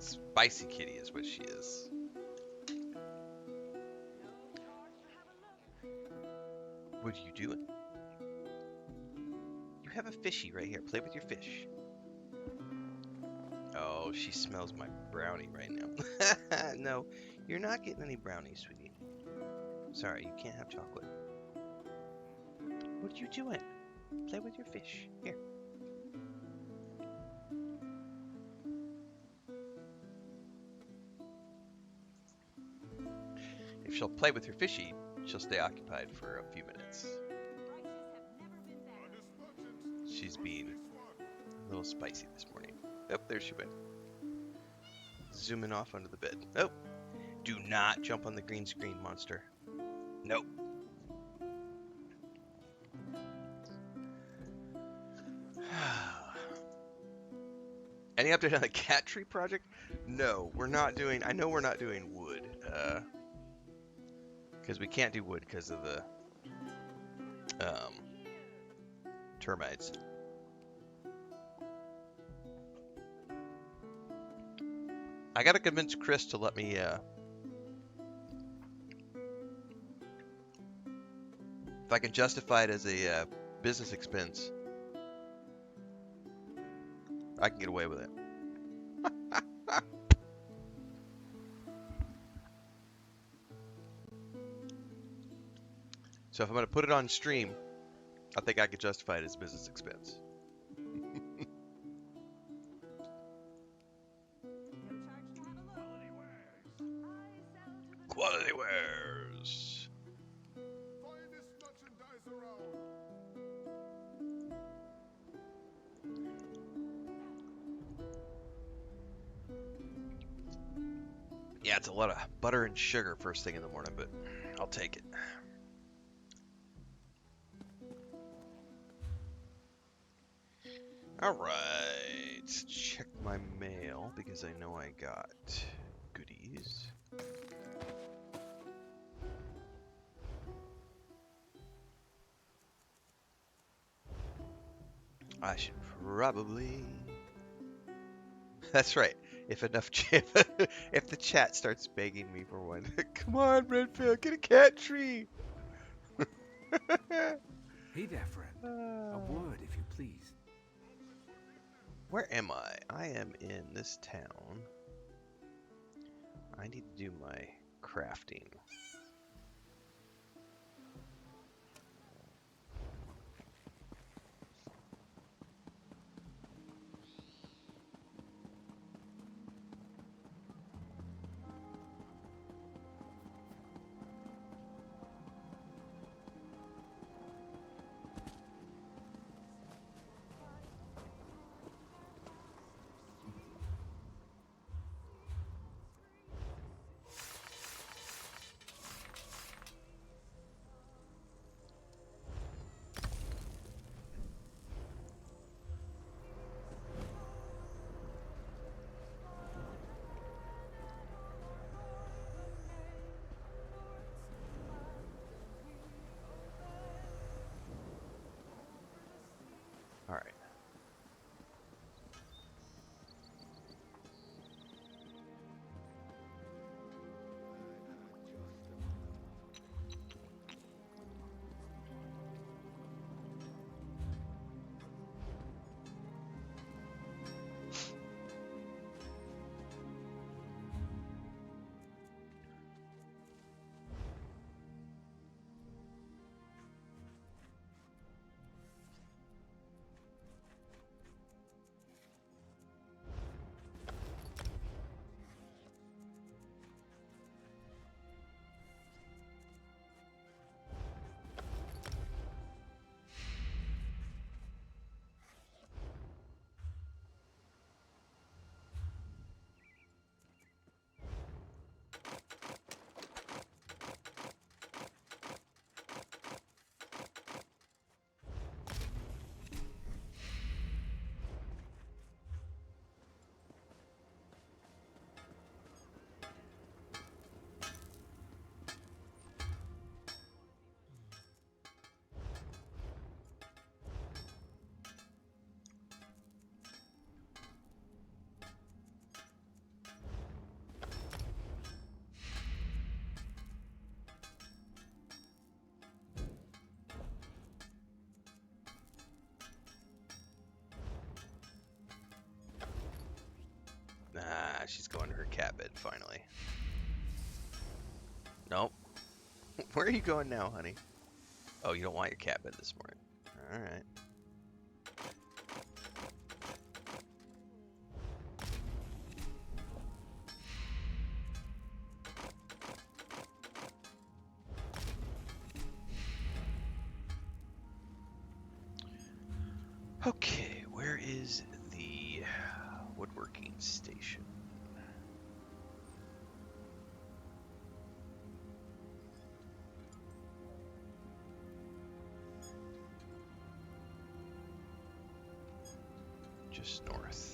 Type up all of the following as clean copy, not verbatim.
Spicy kitty is what she is. What are you doing? You have a fishy right here. Play with your fish. Oh, she smells my brownie right now. No, you're not getting any brownies, sweetie. Sorry, you can't have chocolate. What are you doing? Play with your fish. Here. If she'll play with her fishy, she'll stay occupied for a few minutes. She's being a little spicy this morning. Oh, there she went. Zooming off under the bed. Oh, do not jump on the green screen, monster. Nope. Any update on the cat tree project? No, we're not doing. I know we're not doing wood. Because we can't do wood because of the termites. I gotta convince Chris to let me. If I can justify it as a business expense, I can get away with it. So if I'm going to put it on stream, I think I could justify it as a business expense. Quality wares. Yeah, it's a lot of butter and sugar first thing in the morning, but I'll take it. Alright, check my mail because I know I got goodies. I should probably... That's right. If enough if the chat starts begging me for one. Come on, Renfail, get a cat tree! Hey there, friend. A word, if you please. Where am I? I am in this town. I need to do my crafting. cat bed finally. Nope. Where are you going now, honey? Oh, you don't want your cat bed this morning. Alright. Okay, where is the woodworking station? Just north.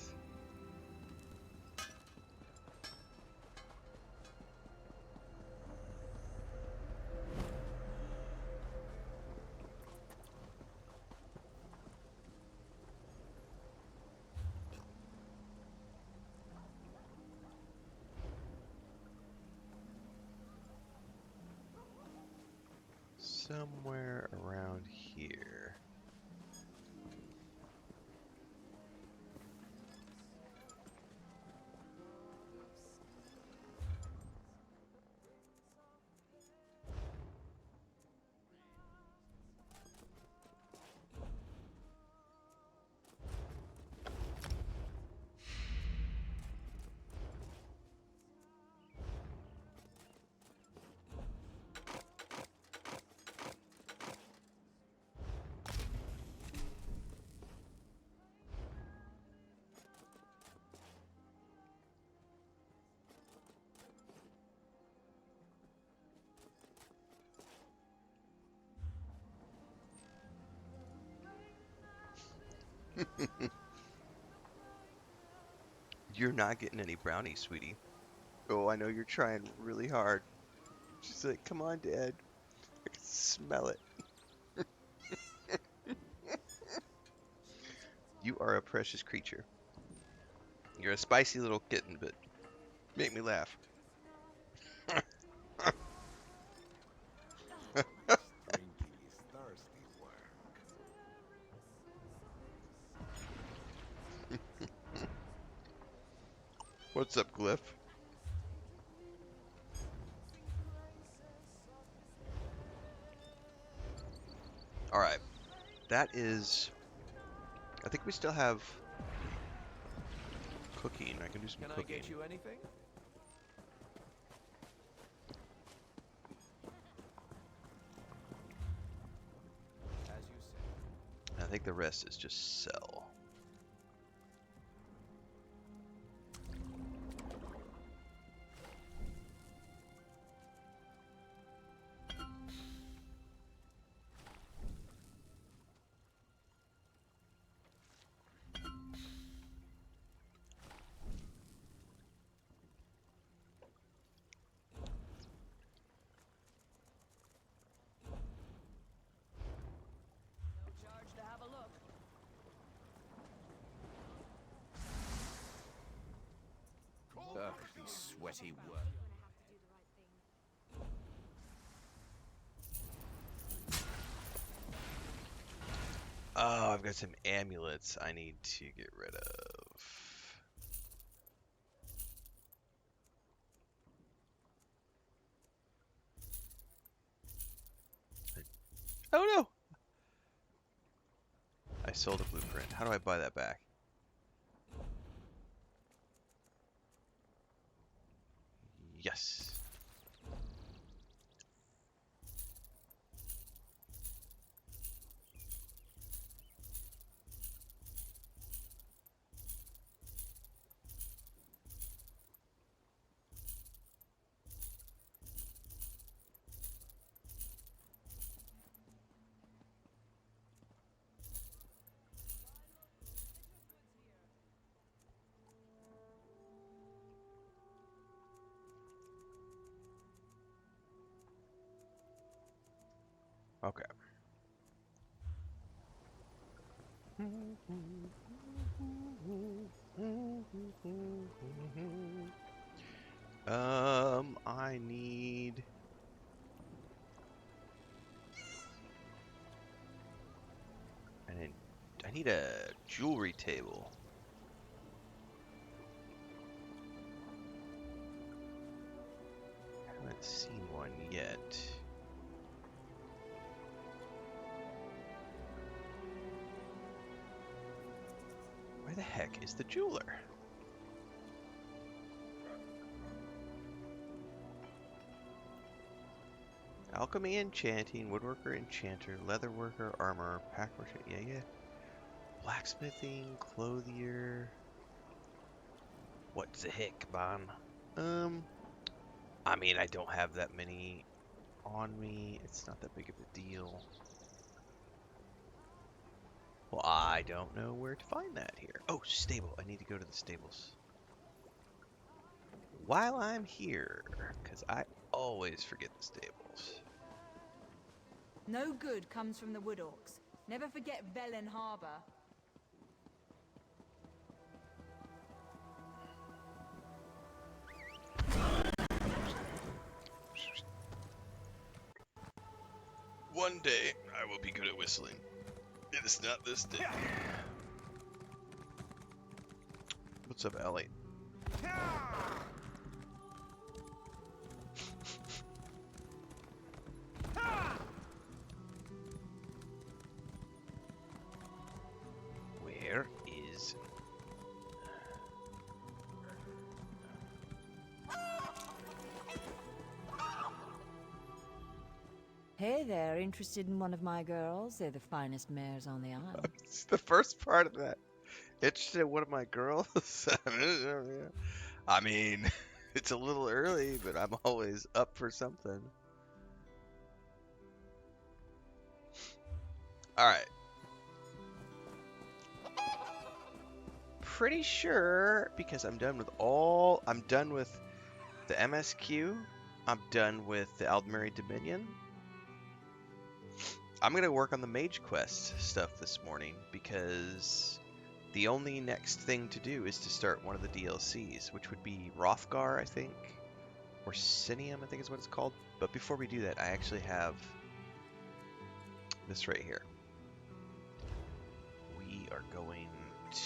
Somewhere around here. You're not getting any brownies, sweetie. Oh, I know you're trying really hard. She's like, come on, Dad. I can smell it. You are a precious creature. You're a spicy little kitten, but make me laugh. Drinking is thirsty work. What's up, Glyph? Alright. That is... I think we still have cooking. I can do some Can I cooking. get you anything? As you say. I think the rest is just sell. Charge to have a look. Ugh, these sweaty work. Oh, I've got some amulets I need to get rid of. Oh no! I sold a blueprint. How do I buy that back? Yes. Okay. I need... I need a jewelry table. heck is the jeweler? Alchemy, enchanting, woodworker, enchanter, leatherworker, armor, pack merchant, yeah. Blacksmithing, clothier. What's the heck, man? I mean, I don't have that many on me. It's not that big of a deal. Well, I don't know where to find that here. Oh, stable. I need to go to the stables. While I'm here, because I always forget the stables. No good comes from the Wood Orcs. Never forget Velen Harbor. One day, I will be good at whistling. It is not this day. What's up, Ellie? Where is... Hey there, interested in one of my girls? They're the finest mares on the isle. It's the first part of that. Interested in one of my girls? I mean, it's a little early, but I'm always up for something. Alright. Pretty sure, because I'm done with the MSQ, I'm done with the Aldmeri Dominion. I'm going to work on the Mage Quest stuff this morning, because the only next thing to do is to start one of the DLCs, which would be Rothgar, I think, or Sinium, I think is what it's called. But before we do that, I actually have this right here. We are going to...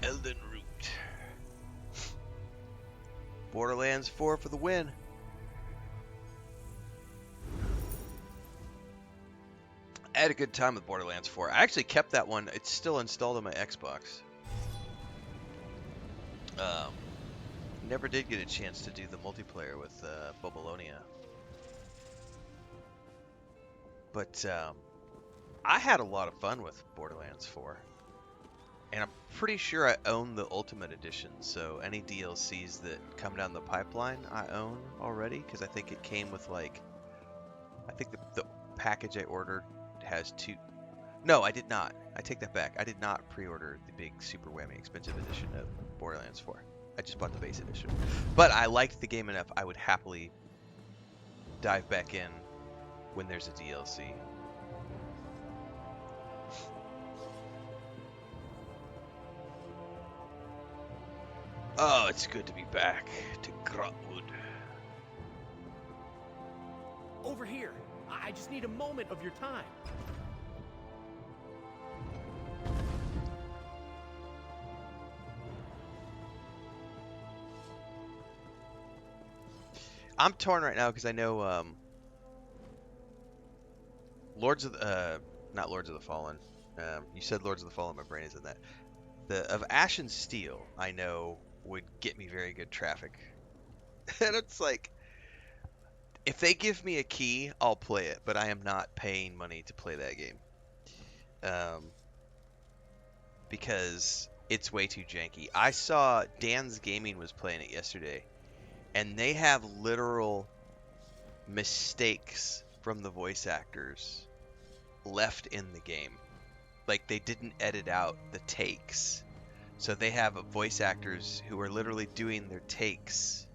Elden Root. Borderlands 4 for the win. I had a good time with Borderlands 4. I actually kept that one. It's still installed on my Xbox. Never did get a chance to do the multiplayer with Bobolonia. But I had a lot of fun with Borderlands 4. And I'm pretty sure I own the Ultimate Edition, so any DLCs that come down the pipeline I own already, because I think it came with, like, I think the package I ordered has two... No, I did not. I take that back. I did not pre-order the big super whammy expensive edition of Borderlands 4. I just bought the base edition. But I liked the game enough, I would happily dive back in when there's a DLC. Oh, it's good to be back to Grotwood. Over here. I just need a moment of your time. I'm torn right now because I know not Lords of the Fallen. You said Lords of the Fallen, my brain is in that. Of Ash and Steel, I know would get me very good traffic. And it's like, if they give me a key, I'll play it, but I am not paying money to play that game. Because it's way too janky. I saw Dan's Gaming was playing it yesterday, and they have literal mistakes from the voice actors left in the game. Like, they didn't edit out the takes. So they have voice actors who are literally doing their takes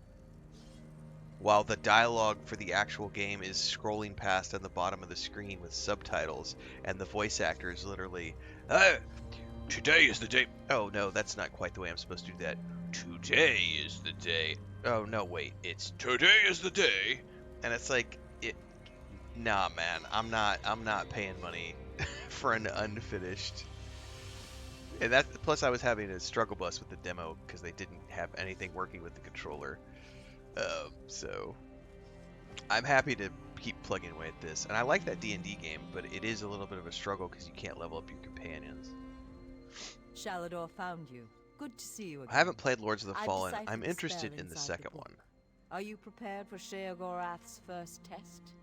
while the dialogue for the actual game is scrolling past on the bottom of the screen with subtitles, and the voice actor is literally, today is the day. Oh no, that's not quite the way I'm supposed to do that. Today is the day. Oh no, wait, it's today is the day. And it's like, nah, man, I'm not paying money for an unfinished. And that, plus I was having a struggle bus with the demo because they didn't have anything working with the controller. So I'm happy to keep plugging away at this, and I like that D&D game, but it is a little bit of a struggle because you can't level up your companions. Shalador found you. Good to see you again. I haven't played Lords of the I've Fallen. deciphered I'm the interested spell in the inside second book. one. Are you prepared for Sheogorath's first test?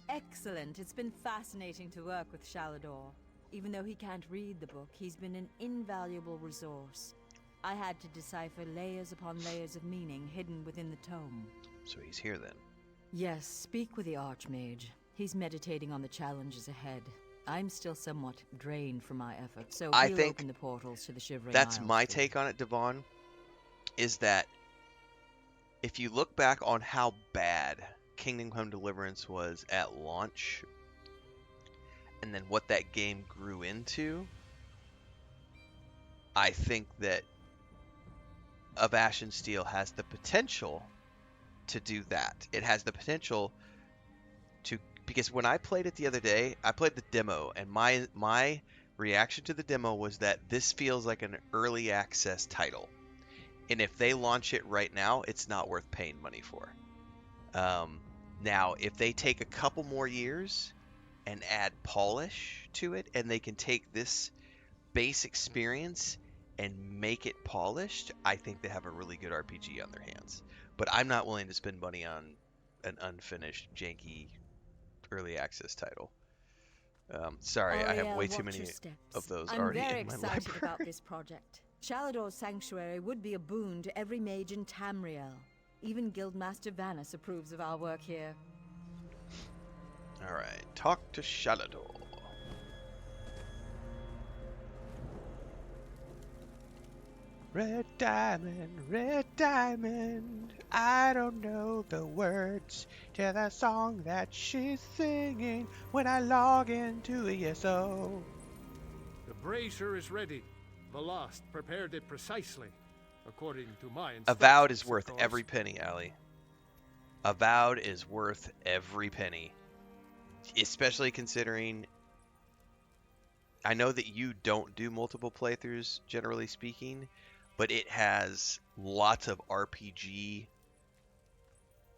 Excellent. It's been fascinating to work with Shalador. Even though he can't read the book, he's been an invaluable resource. I had to decipher layers upon layers of meaning hidden within the tome. So he's here then. Yes, speak with the Archmage. He's meditating on the challenges ahead. I'm still somewhat drained from my efforts, so I we'll think open the portals to the Shivering That's Isles my for you. take on it, Devon, is that if you look back on how bad Kingdom Come Deliverance was at launch, and then what that game grew into, I think that Of Ash and Steel has the potential to do that. It has the potential to, because when I played it the other day, I played the demo, and my reaction to the demo was that this feels like an early access title. And if they launch it right now, it's not worth paying money for. Now, if they take a couple more years and add polish to it, and they can take this base experience and make it polished, I think they have a really good RPG on their hands. But I'm not willing to spend money on an unfinished, janky, early access title. Sorry, I have Ariel, way too watch many your steps. of those I'm already very in my excited library. about this project. Shalador's sanctuary would be a boon to every mage in Tamriel. Even Guildmaster Vanus approves of our work here. Alright, talk to Shalador. Red diamond, I don't know the words to the song that she's singing when I log into ESO. The brazier is ready. The Lost prepared it precisely, according to my instructions. Avowed is of worth course. every penny, Allie. Avowed is worth every penny. Especially considering I know that you don't do multiple playthroughs, generally speaking, but it has lots of RPG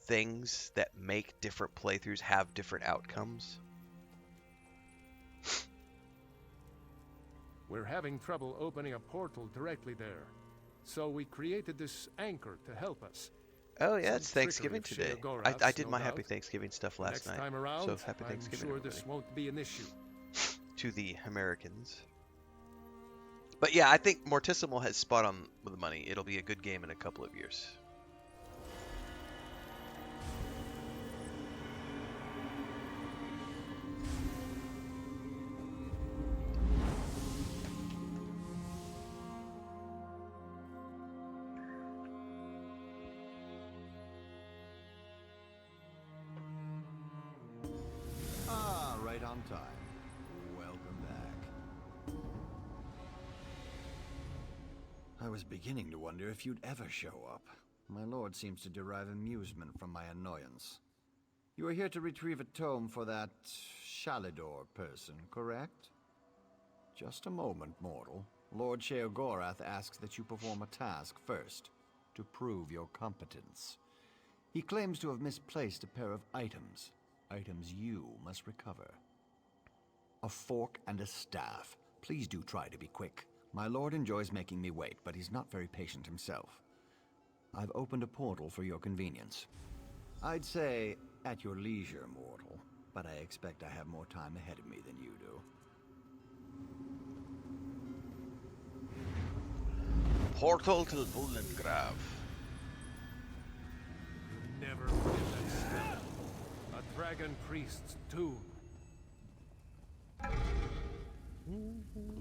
things that make different playthroughs have different outcomes. We're having trouble opening a portal directly there. So we created this anchor to help us. Oh yeah, Some it's Thanksgiving trickery today. of Sheogorath's, I did no my doubt. Happy Thanksgiving stuff last Next night. time around, So happy I'm Thanksgiving, sure everybody. this won't be an issue. To the Americans. But yeah, I think Mortissimo has spot on with the money. It'll be a good game in a couple of years. Ah, right on time. Welcome back. I was beginning to wonder if you'd ever show up. My lord seems to derive amusement from my annoyance. You are here to retrieve a tome for that Shalador person, correct? Just a moment, mortal. Lord Sheogorath asks that you perform a task first, to prove your competence. He claims to have misplaced a pair of items. Items you must recover. A fork and a staff. Please do try to be quick. My lord enjoys making me wait, but he's not very patient himself. I've opened a portal for your convenience. I'd say at your leisure, mortal, but I expect I have more time ahead of me than you do. Portal to Vollengrav. Never forget that stone. A dragon priest's tomb.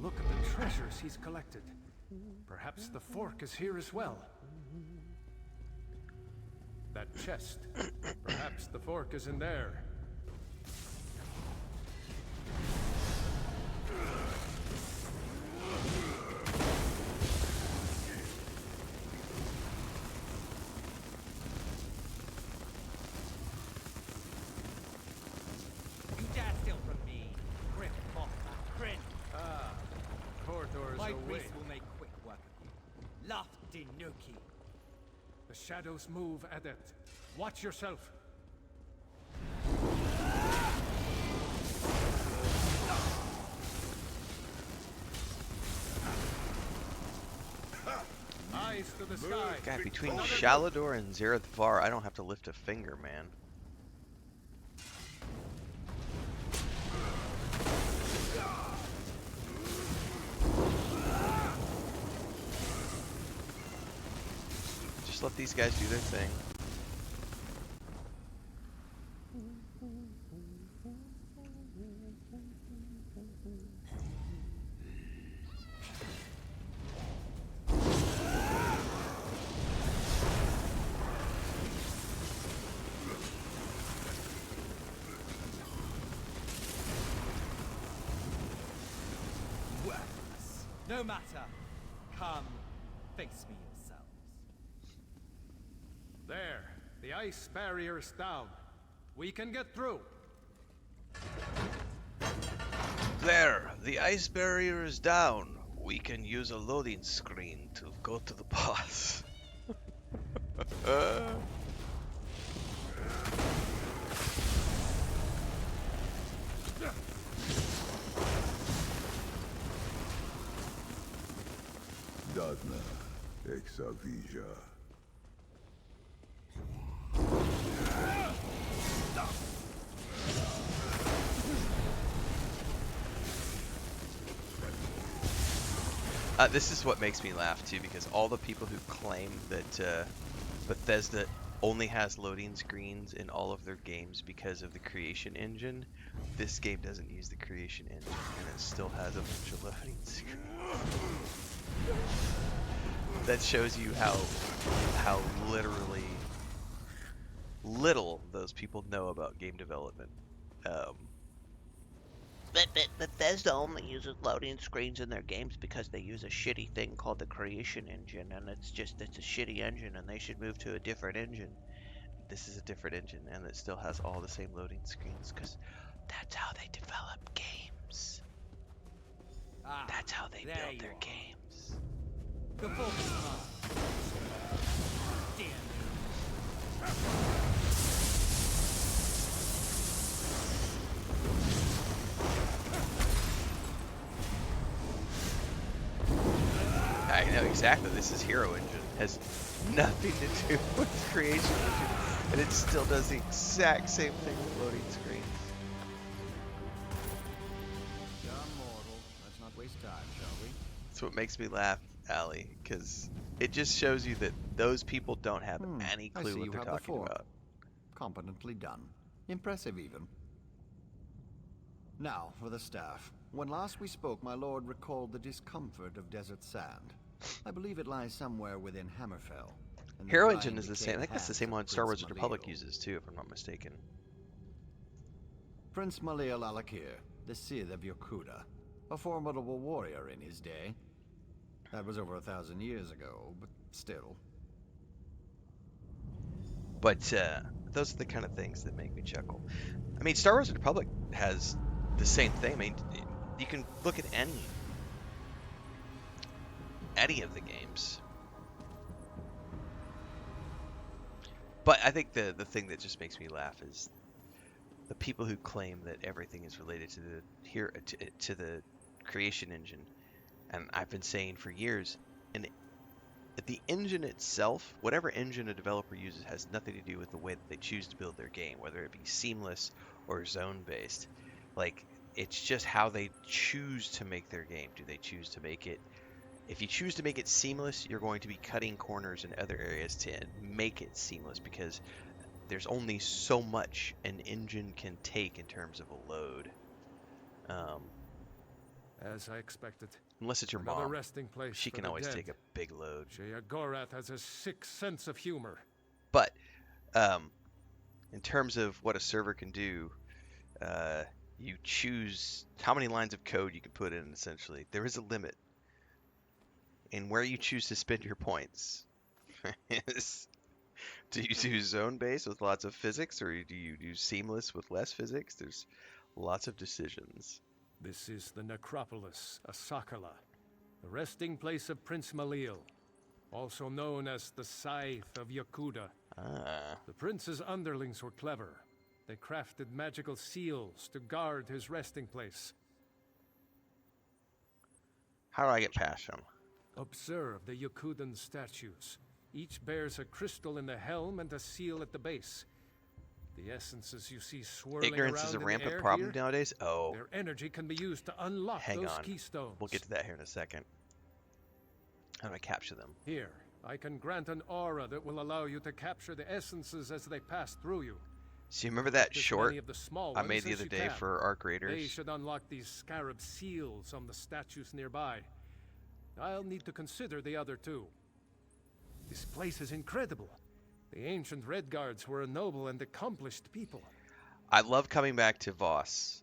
Look at the treasures he's collected. Perhaps the fork is here as well. That chest. Perhaps the fork is in there. You dare steal from me, Grim Mothman, Grin. Ah, Corridors My away. beast will make quick work of you. Lafty Nuki. The shadows move, Adept. Watch yourself. Race to the sky. God, between Shalador and Zereth Var, I don't have to lift a finger, man. Just let these guys do their thing. Worthless. No matter. Come, face me yourselves. There. The ice barrier is down. We can get through. There, the ice barrier is down. We can use a loading screen to go to the boss. Dadna, Exavija. This is what makes me laugh too, because all the people who claim that Bethesda only has loading screens in all of their games because of the creation engine, this game doesn't use the creation engine, and it still has a bunch of loading screens. That shows you how literally little those people know about game development. But Bethesda only uses loading screens in their games because they use a shitty thing called the creation engine, and it's a shitty engine, and they should move to a different engine. This is a different engine, and it still has all the same loading screens, because that's how they develop games. Ah, That's how they there build you their are. games. The fault is mine. Damn you. I know exactly. This is Hero Engine. Has nothing to do with Creation Engine, and it still does the exact same thing with loading screens. Dumb mortal. Let's not waste time, shall we? That's what makes me laugh, Allie, because it just shows you that those people don't have any I clue see what you they're have the talking form. about. Competently done. Impressive, even. Now, for the staff. When last we spoke, my lord recalled the discomfort of desert sand. I believe it lies somewhere within Hammerfell. and the Hero dry Engine and is the decayed same. I think that's the hands same of one Star Prince Wars Republic Malil. uses too, if I'm not mistaken. Prince Malil Alakir, the Sith of Yokuda, a formidable warrior in his day. That was over 1,000 years ago, but still. But those are the kind of things that make me chuckle. I mean, Star Wars Republic has the same thing. I mean, you can look at any of the games. But I think the thing that just makes me laugh is the people who claim that everything is related to the creation engine. And I've been saying for years, and the engine itself, whatever engine a developer uses, has nothing to do with the way that they choose to build their game, whether it be seamless or zone-based. Like, it's just how they choose to make their game. Do they choose to make it... If you choose to make it seamless, you're going to be cutting corners in other areas to make it seamless, because there's only so much an engine can take in terms of a load. As I expected. Unless it's your Another mom. resting place She for can the always dead. take a big load. Sheogorath has a sick sense of humor. But in terms of what a server can do, you choose how many lines of code you can put in, essentially. There is a limit in where you choose to spend your points. Do you do zone-based with lots of physics, or do you do seamless with less physics? There's lots of decisions. This is the Necropolis, Asakala, the resting place of Prince Malil, also known as the Scythe of Yokuda. Ah. The prince's underlings were clever. They crafted magical seals to guard his resting place. How do I get past them? Observe the Yokudan statues. Each bears a crystal in the helm and a seal at the base. The essences you see swirling Ignorance around is a in the rampant air problem here, nowadays? Oh, their energy can be used to unlock hang those on. keystones. We'll get to that here in a second. How do I capture them? Here, I can grant an aura that will allow you to capture the essences as they pass through you. So you remember that As short many of the small I made ones the as other you day can. for Arc They Raiders? should unlock these scarab seals on the statues nearby. I'll need to consider the other two. This place is incredible. The ancient Red Guards were a noble and accomplished people. I love coming back to Voss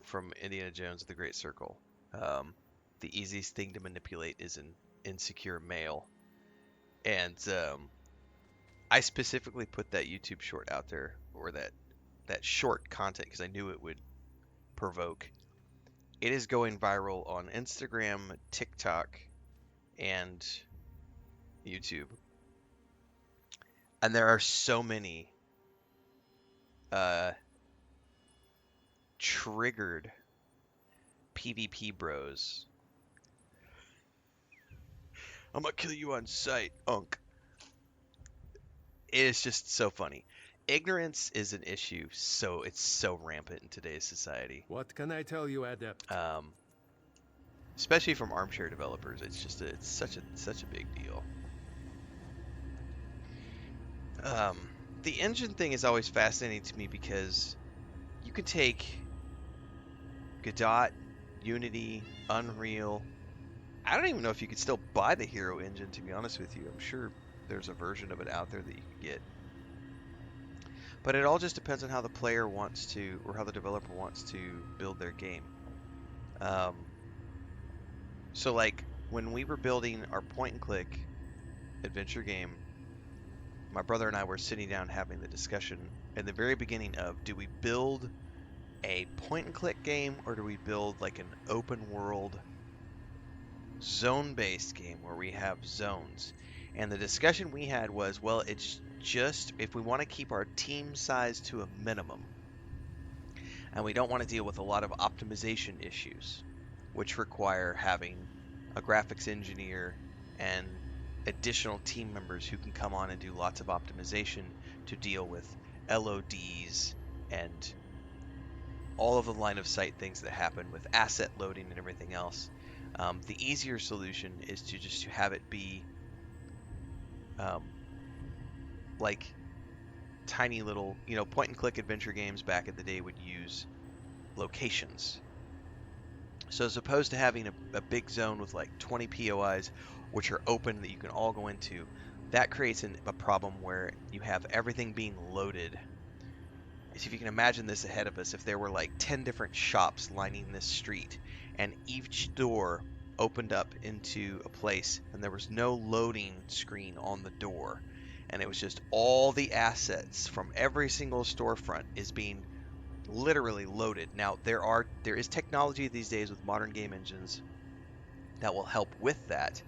from Indiana Jones: The Great Circle. The easiest thing to manipulate is an insecure male. And I specifically put that YouTube short out there, or that short content, because I knew it would provoke. It is going viral on Instagram, TikTok, and YouTube. And there are so many triggered PvP bros. I'm gonna kill you on sight, unk. It is just so funny. Ignorance is an issue, so it's so rampant in today's society. What can I tell you, Adept? Especially from armchair developers, it's just it's such a big deal. The engine thing is always fascinating to me because you can take Godot, Unity, Unreal. I don't even know if you could still buy the Hero engine, to be honest with you. I'm sure there's a version of it out there that you can get. But it all just depends on how the player wants to, or how the developer wants to build their game. So like, when we were building our point-and-click adventure game, my brother and I were sitting down having the discussion in the very beginning of, do we build a point-and-click game, or do we build like an open-world, zone-based game where we have zones? And the discussion we had was, well, it's just, if we want to keep our team size to a minimum, and we don't want to deal with a lot of optimization issues, which require having a graphics engineer and additional team members who can come on and do lots of optimization to deal with LODs and all of the line of sight things that happen with asset loading and everything else. The easier solution is to just have it be like tiny little, point and click adventure games back in the day would use locations. So as opposed to having a big zone with like 20 POIs, which are open that you can all go into, that creates a problem where you have everything being loaded. So if you can imagine this ahead of us, if there were like 10 different shops lining this street, and each door opened up into a place, and there was no loading screen on the door, and it was just all the assets from every single storefront is being literally loaded. Now there is technology these days with modern game engines that will help with that,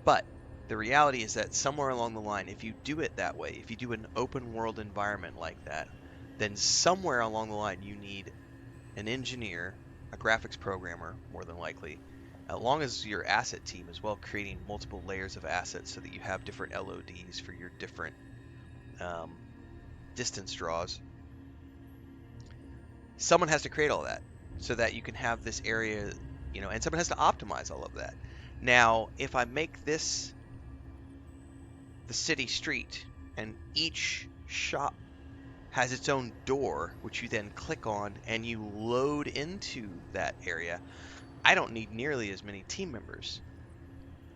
but the reality is that somewhere along the line, if you do it that way, if you do an open world environment like that, then somewhere along the line you need an engineer, a graphics programmer, more than likely, along as your asset team as well, creating multiple layers of assets so that you have different LODs for your different distance draws. Someone has to create all that so that you can have this area, and someone has to optimize all of that. Now, if I make this the city street, and each shop has its own door, which you then click on and you load into that area, I don't need nearly as many team members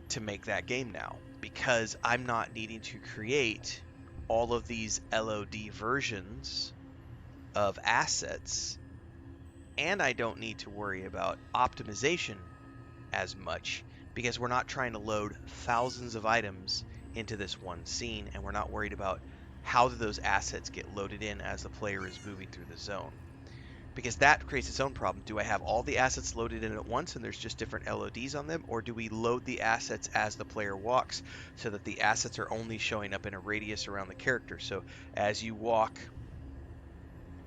to make that game now, because I'm not needing to create all of these LOD versions of assets, and I don't need to worry about optimization as much, because we're not trying to load thousands of items into this one scene, and we're not worried about how do those assets get loaded in as the player is moving through the zone. Because that creates its own problem. Do I have all the assets loaded in at once and there's just different LODs on them? Or do we load the assets as the player walks so that the assets are only showing up in a radius around the character? So as you walk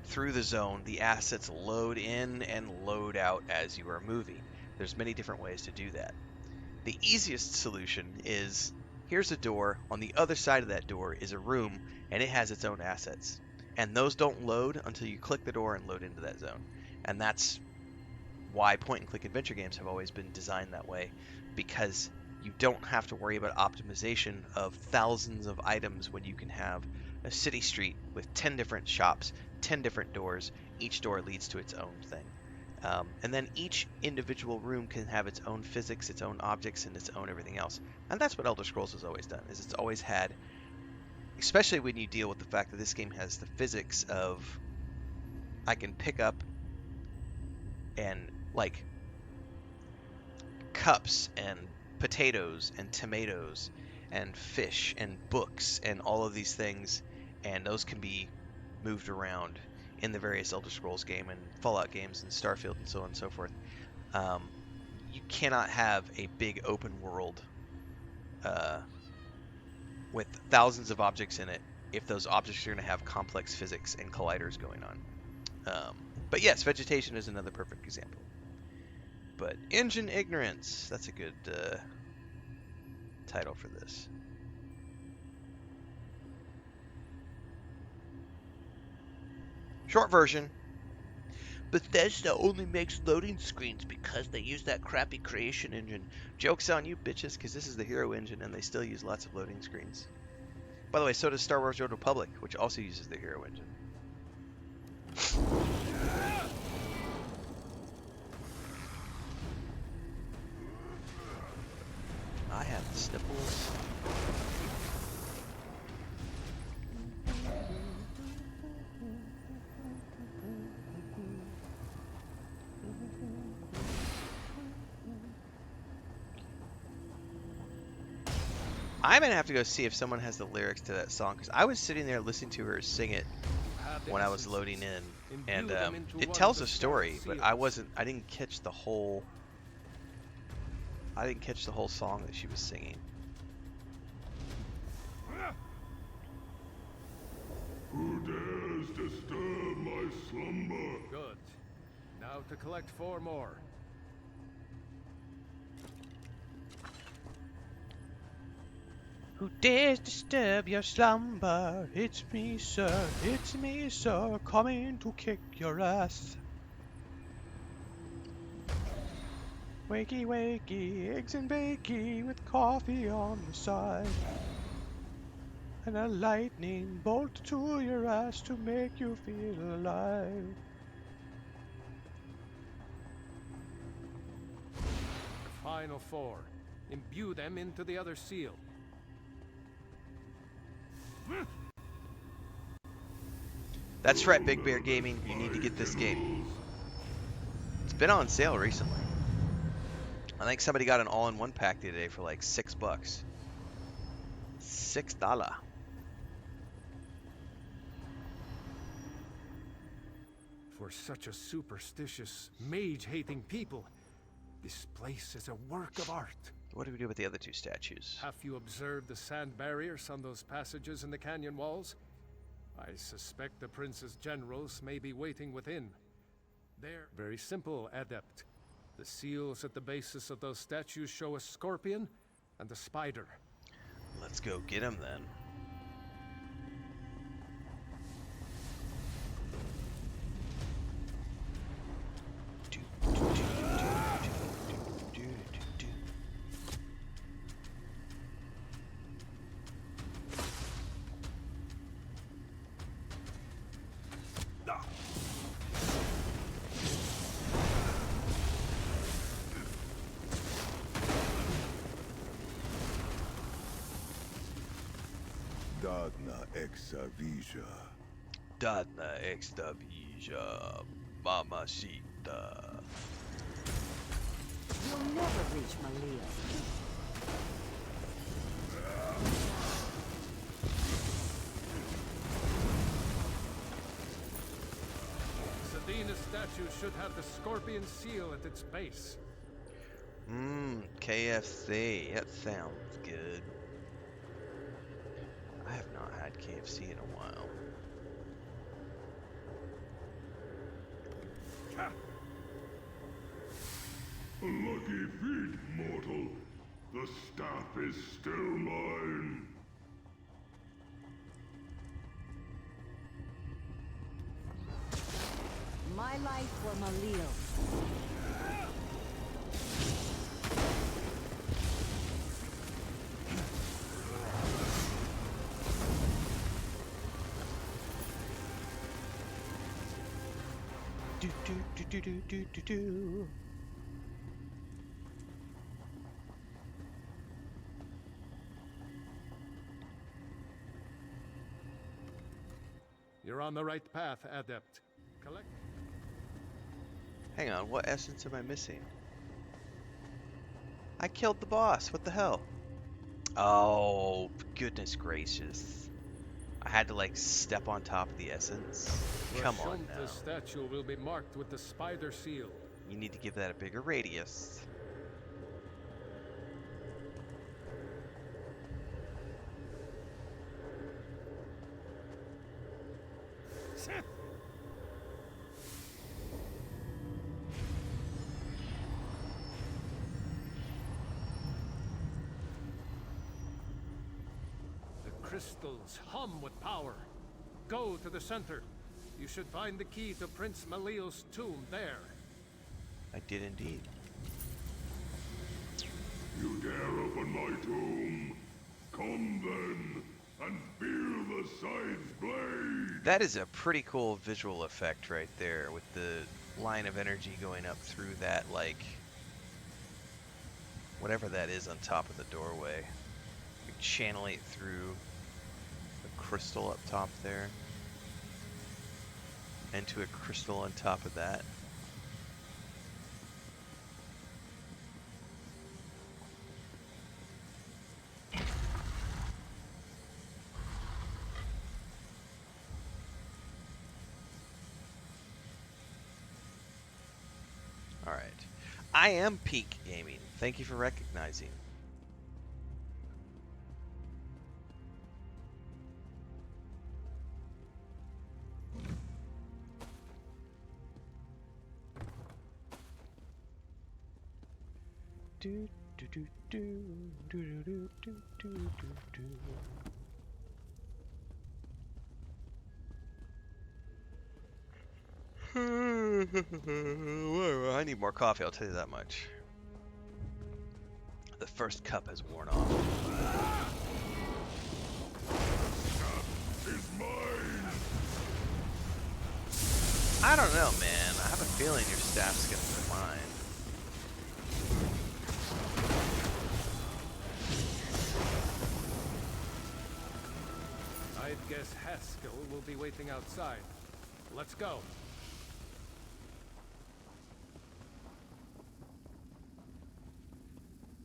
through the zone, the assets load in and load out as you are moving. There's many different ways to do that. The easiest solution is, here's a door, on the other side of that door is a room, and it has its own assets. And those don't load until you click the door and load into that zone. And that's why point-and-click adventure games have always been designed that way, because you don't have to worry about optimization of thousands of items when you can have a city street with 10 different shops, 10 different doors. Each door leads to its own thing. And then each individual room can have its own physics, its own objects, and its own everything else. And that's what Elder Scrolls has always done, is it's always had, especially when you deal with the fact that this game has the physics of, I can pick up and, like, cups and potatoes and tomatoes and fish and books and all of these things, and those can be moved around in the various Elder Scrolls game and Fallout games and Starfield and so on and so forth. You cannot have a big open world with thousands of objects in it if those objects are going to have complex physics and colliders going on. But yes, vegetation is another perfect example. But Engine Ignorance, that's a good title for this. Short version. Bethesda only makes loading screens because they use that crappy creation engine. Joke's on you, bitches, because this is the Hero Engine and they still use lots of loading screens. By the way, so does Star Wars Old Republic, which also uses the Hero Engine. I have the snipples. I'm gonna have to go see if someone has the lyrics to that song, because I was sitting there listening to her sing it when I was loading in, and it tells a story, but I didn't catch the whole song that she was singing. Who dares disturb my slumber? Good. Now to collect 4 more. Who dares disturb your slumber? It's me, sir, coming to kick your ass. Wakey, wakey, eggs and bakey with coffee on the side. And a lightning bolt to your ass to make you feel alive. The final 4. Imbue them into the other seal. That's right, Big Bear Gaming, you need to get this game. It's been on sale recently. I think somebody got an all-in-one pack the other day for like $6. $6. For such a superstitious, mage-hating people, this place is a work of art. What do we do with the other 2 statues? Have you observed the sand barriers on those passages in the canyon walls? I suspect the prince's generals may be waiting within. They're very simple, Adept. The seals at the bases of those statues show a scorpion and a spider. Let's go get him then. Dadna exavija. Dadna extavija, mamacita. You'll never reach Malia. Sedina's statue should have the scorpion seal at its base. KFC. That sounds good. I have not had KFC in a while. A lucky feat, mortal. The staff is still mine. My life for Malil. Do do do do do do do do. You're on the right path, Adept. Collect. Hang on, what essence am I missing? I killed the boss. What the hell? Oh, goodness gracious. I had to, like, step on top of the essence. Come on now. The statue will be marked with the spider seal. You need to give that a bigger radius. The crystals hum with power. Go to the center. You should find the key to Prince Malil's tomb there. I did indeed. You dare open my tomb? Come then, and feel the side's blade! That is a pretty cool visual effect right there, with the line of energy going up through that, like, whatever that is on top of the doorway. You channel it through the crystal up top there, and to a crystal on top of that. Alright. I am peak gaming. Thank you for recognizing. Do do do do do do do do do do. Whoa, I need more coffee, I'll tell you that much. The first cup has worn off. Is mine! I don't know, man. I have a feeling your staff's gonna be mine. I'd guess Haskell will be waiting outside. Let's go.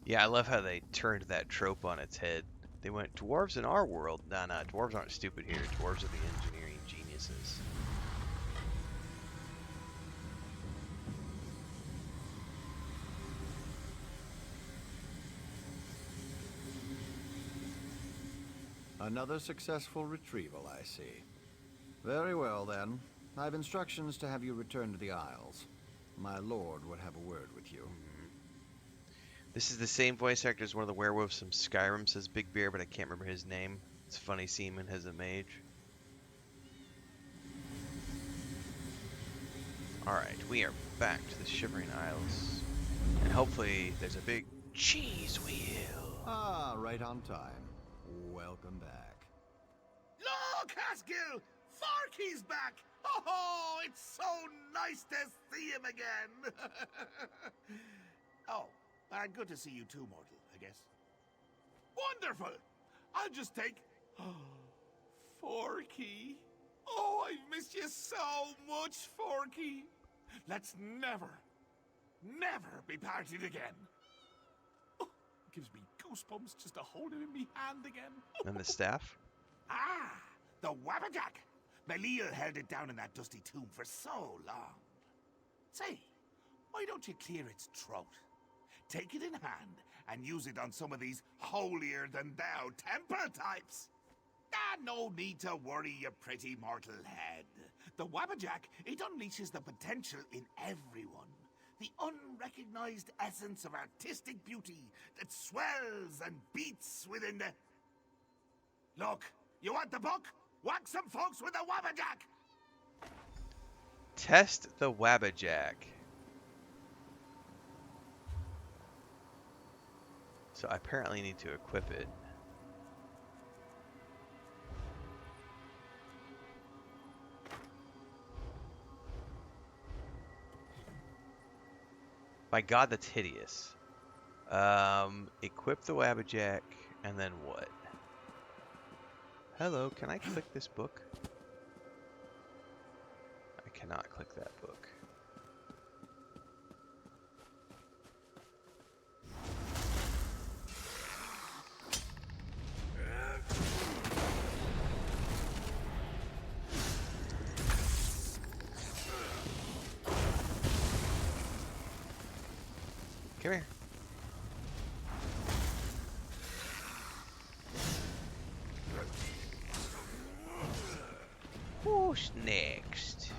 Yeah, I love how they turned that trope on its head. They went, dwarves in our world? Nah, dwarves aren't stupid here. Dwarves are the engineering geniuses. Another successful retrieval, I see. Very well, then. I've instructions to have you return to the Isles. My lord would have a word with you. This is the same voice actor as one of the werewolves from Skyrim, says Big Bear, but I can't remember his name. It's funny seeing him as a mage. Alright, we are back to the Shivering Isles. And hopefully there's a big cheese wheel. Ah, right on time. Welcome back. Look, Haskell! Farkey's back! Oh, it's so nice to see him again! Oh, good to see you too, Mortal, I guess. Wonderful! I'll just take... Forky. Oh, I've missed you so much, Forky. Let's never be partied again. Oh, gives me goosebumps just to hold him in me hand again. And the staff? Ah, the Wabbajack. Malil held it down in that dusty tomb for so long. Say, why don't you clear its throat? Take it in hand and use it on some of these holier-than-thou temple types. Ah, no need to worry, you pretty mortal head. The Wabbajack, it unleashes the potential in everyone. The unrecognized essence of artistic beauty that swells and beats within the... Look, you want the book? Whack some folks with a wabbajack! Test the Wabbajack. So I apparently need to equip it. My god, that's hideous. Equip the Wabbajack, and then what? Hello, can I click this book? I cannot click that book. Come here. Who's next?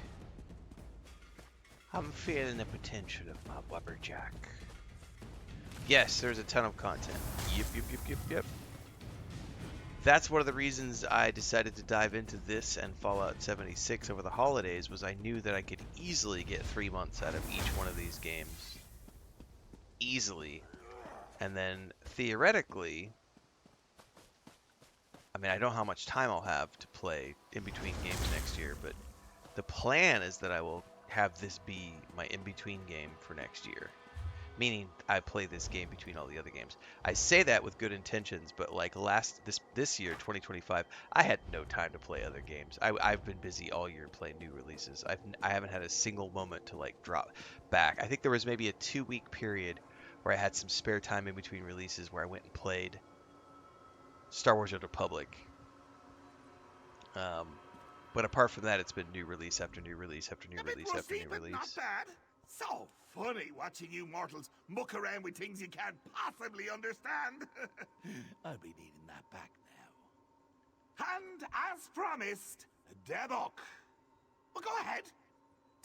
I'm feeling the potential of my Wabberjack. Yes, there's a ton of content. Yep. That's one of the reasons I decided to dive into this and Fallout 76 over the holidays, was I knew that I could easily get 3 months out of each one of these games. Easily. And then, theoretically, I mean, I don't know how much time I'll have to play in between games next year, but the plan is that I will have this be my in-between game for next year. Meaning, I play this game between all the other games. I say that with good intentions, but like this year, 2025, I had no time to play other games. I've been busy all year playing new releases. I haven't had a single moment to like drop back. I think there was maybe a 2-week period where I had some spare time in between releases where I went and played Star Wars: Old Republic. But apart from that, it's been new release after new release after new release after new release. Not bad. So funny watching you mortals muck around with things you can't possibly understand. I'll be needing that back now. And as promised, the book. Well, go ahead.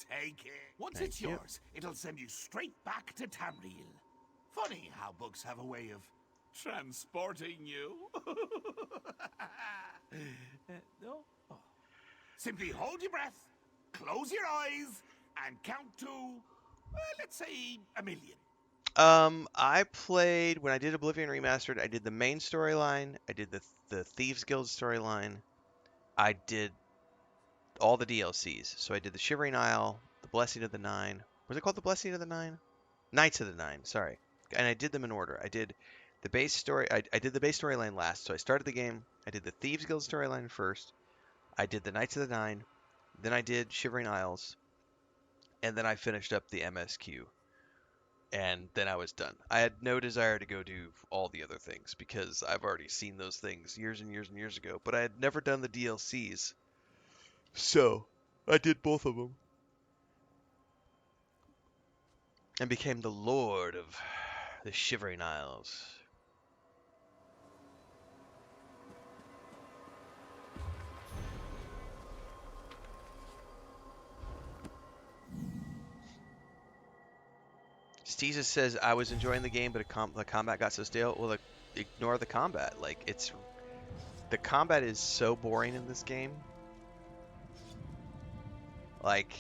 Take it. Once it's yours, it'll send you straight back to Tamriel. Funny how books have a way of transporting you. No? Oh. Simply hold your breath, close your eyes, and count to, let's say, 1 million. I played, when I did Oblivion Remastered, I did the main storyline, I did the Thieves Guild storyline, I did all the DLCs. So I did the Shivering Isle, the Blessing of the Nine. Was it called the Blessing of the Nine? Knights of the Nine, sorry. And I did them in order. I did the base story, I did the base storyline last. So I started the game, I did the Thieves Guild storyline first, I did the Knights of the Nine, then I did Shivering Isles, and then I finished up the MSQ. And then I was done. I had no desire to go do all the other things because I've already seen those things years and years and years ago, but I had never done the DLCs. So, I did both of them. And became the Lord of the Shivering Isles. Steezus says, I was enjoying the game, but the combat got so stale. Well, ignore the combat. Like, the combat is so boring in this game. Like,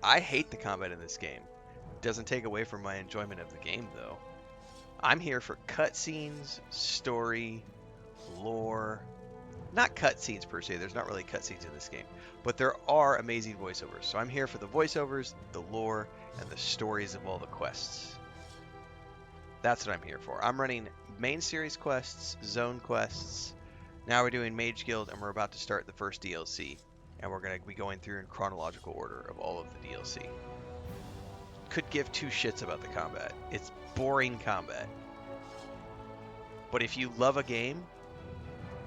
I hate the combat in this game. It doesn't take away from my enjoyment of the game, though. I'm here for cutscenes, story, lore. Not cutscenes per se. There's not really cutscenes in this game. But there are amazing voiceovers. So I'm here for the voiceovers, the lore, and the stories of all the quests. That's what I'm here for. I'm running main series quests, zone quests. Now we're doing Mage Guild, and we're about to start the first DLC. And we're going to be going through in chronological order of all of the DLC. Could give two shits about the combat. It's boring combat. But if you love a game,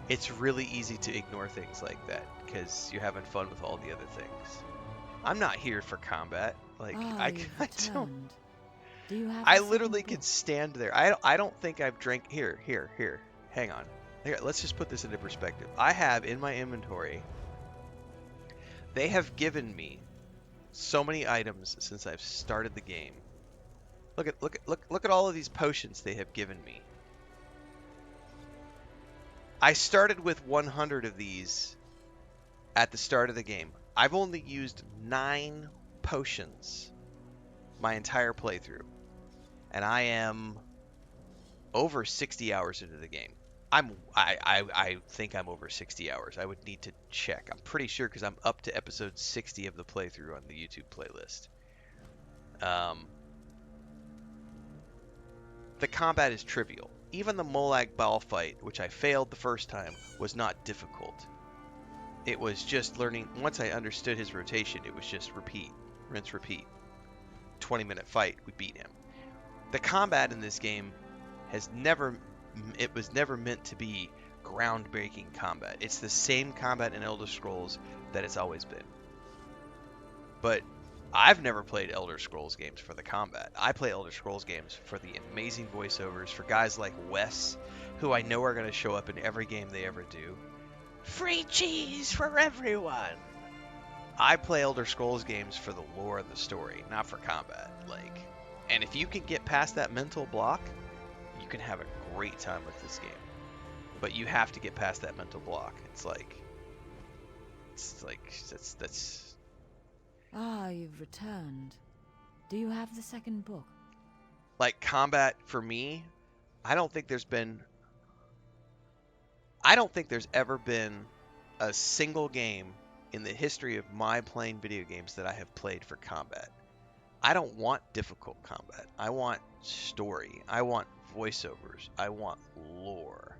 it's really easy to ignore things like that because you're having fun with all the other things. I'm not here for combat. Like, I don't. Do you have I literally could stand there. I don't think I've drank. Here. Hang on. Here, let's just put this into perspective. I have in my inventory. They have given me so many items since I've started the game Look at all of these potions they have given me. I started with 100 of these at the start of the game. I've only used 9 potions my entire playthrough, and I am over 60 hours into the game. I think I'm over 60 hours. I would need to check. I'm pretty sure because I'm up to episode 60 of the playthrough on the YouTube playlist. The combat is trivial. Even the Molag Bal fight, which I failed the first time, was not difficult. It was just learning. Once I understood his rotation, it was just repeat, rinse, repeat. 20-minute fight, we beat him. The combat in this game was never meant to be groundbreaking combat. It's the same combat in Elder Scrolls that it's always been. But I've never played Elder Scrolls games for the combat. I play Elder Scrolls games for the amazing voiceovers, for guys like Wes, who I know are going to show up in every game they ever do. Free cheese for everyone! I play Elder Scrolls games for the lore of the story, not for combat. And if you can get past that mental block, you can have a great time with this game. But you have to get past that mental block. That's. Ah, you've returned. Do you have the second book? Like, combat for me, I don't think there's ever been a single game in the history of my playing video games that I have played for combat. I don't want difficult combat. I want story. I want voiceovers. I want lore.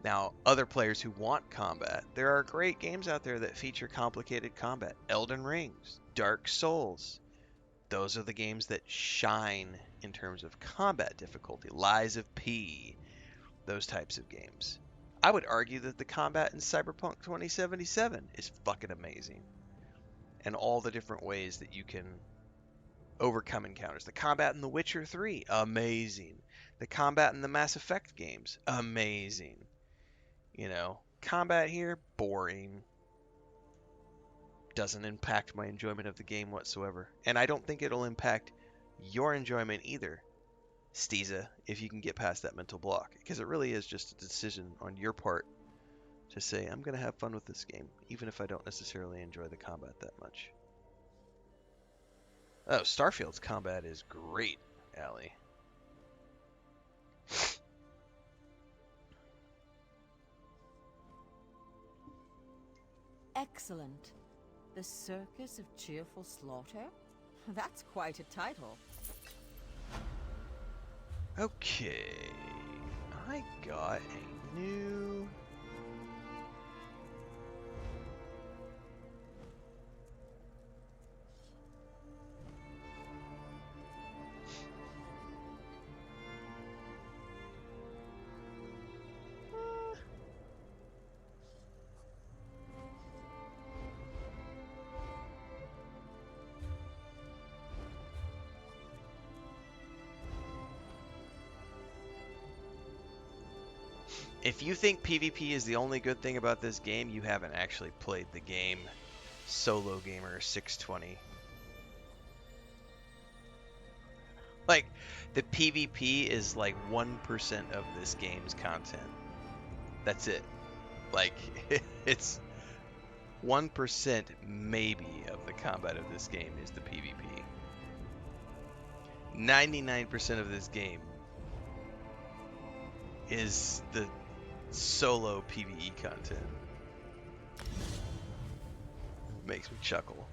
Now, other players who want combat, there are great games out there that feature complicated combat. Elden Rings, Dark Souls. Those are the games that shine in terms of combat difficulty. Lies of P. Those types of games. I would argue that the combat in Cyberpunk 2077 is fucking amazing. And all the different ways that you can overcome encounters. The combat in The Witcher 3, amazing. The combat in the Mass Effect games, amazing. Combat here, boring. Doesn't impact my enjoyment of the game whatsoever. And I don't think it'll impact your enjoyment either, Steeza, if you can get past that mental block. Because it really is just a decision on your part to say, I'm going to have fun with this game, even if I don't necessarily enjoy the combat that much. Oh, Starfield's combat is great, Allie. Excellent. The Circus of Cheerful Slaughter? That's quite a title. Okay. I got a new... If you think PvP is the only good thing about this game, you haven't actually played the game. Solo Gamer 620. Like, the PvP is like 1% of this game's content. That's it. Like, it's 1% maybe of the combat of this game is the PvP. 99% of this game is the solo PvE content. Makes me chuckle.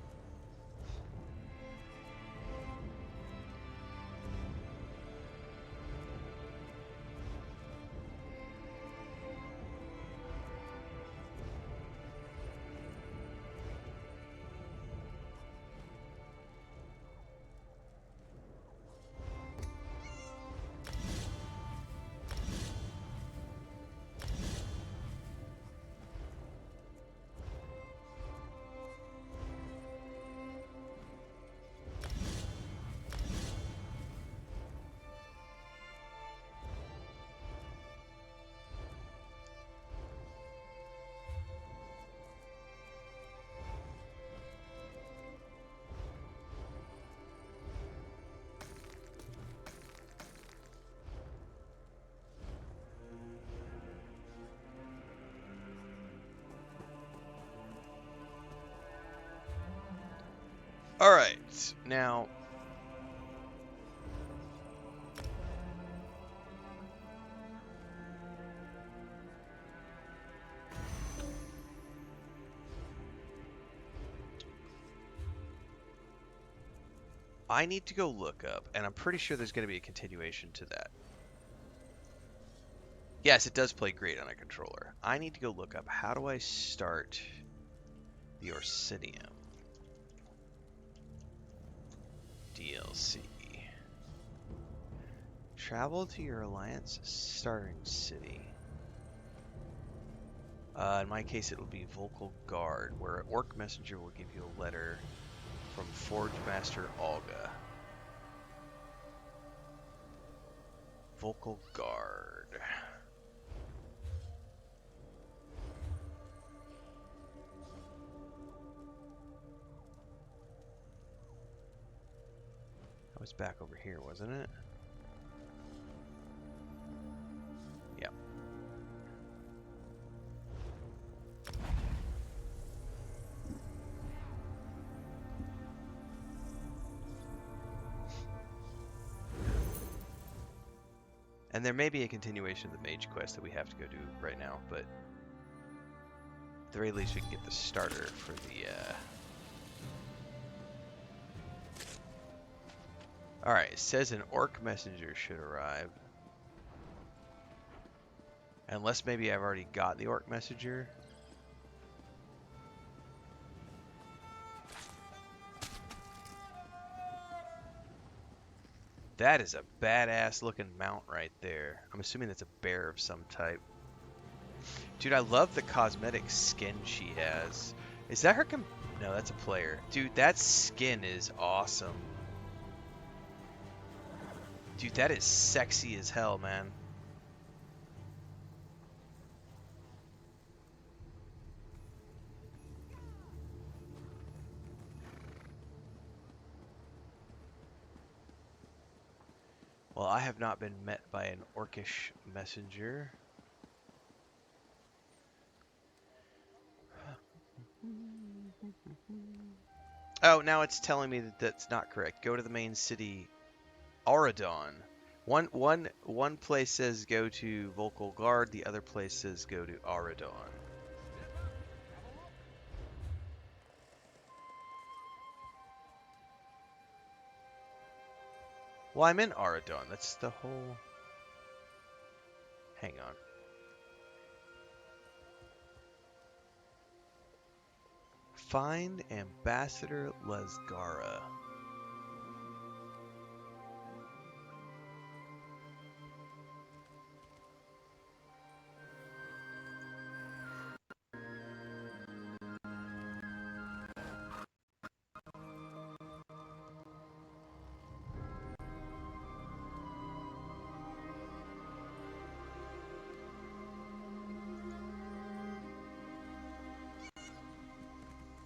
All right, now. I need to go look up, and I'm pretty sure there's going to be a continuation to that. Yes, it does play great on a controller. I need to go look up, how do I start the Orsinium DLC? Travel to your Alliance starting city. In my case, it will be Vocal Guard, where an Orc Messenger will give you a letter from Forge Master Olga. Vocal Guard. That was back over here, wasn't it? Yep. And there may be a continuation of the Mage quest that we have to go do right now, but at the very least we can get the starter for the Alright, it says an Orc Messenger should arrive. Unless maybe I've already got the Orc Messenger. That is a badass looking mount right there. I'm assuming that's a bear of some type. Dude, I love the cosmetic skin she has. Is that her No, that's a player. Dude, that skin is awesome. Dude, that is sexy as hell, man. Well, I have not been met by an orcish messenger. Oh, now it's telling me that that's not correct. Go to the main city, Auradon. One place says go to Vocal Guard, the other place says go to Auradon. Well, I'm in Auradon. That's the whole... Hang on. Find Ambassador Lasgara.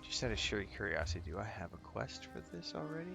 Just out of sheer curiosity, do I have a quest for this already?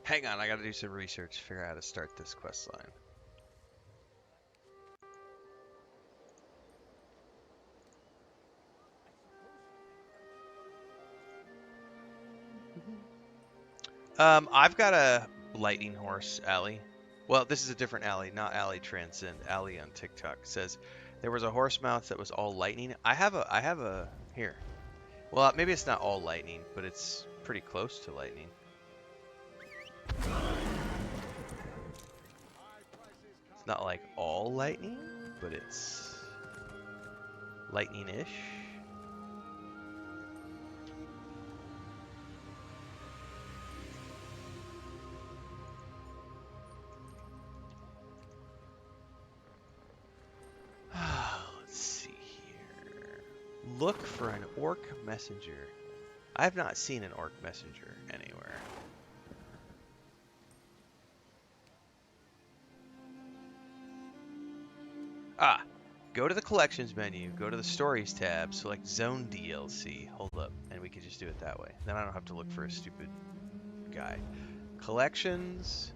Hang on, I gotta do some research to figure out how to start this quest line. I've got a lightning horse, Allie. Well, this is a different Allie, not Allie Transcend. Allie on TikTok says there was a horse mount that was all lightning. I have a here. Well, maybe it's not all lightning, but it's pretty close to lightning. It's not like all lightning, but it's lightning-ish. Let's see here. Look for an orc messenger. I have not seen an orc messenger anywhere. Ah, go to the collections menu, go to the stories tab, select zone DLC. Hold up, and we can just do it that way. Then I don't have to look for a stupid guy. Collections,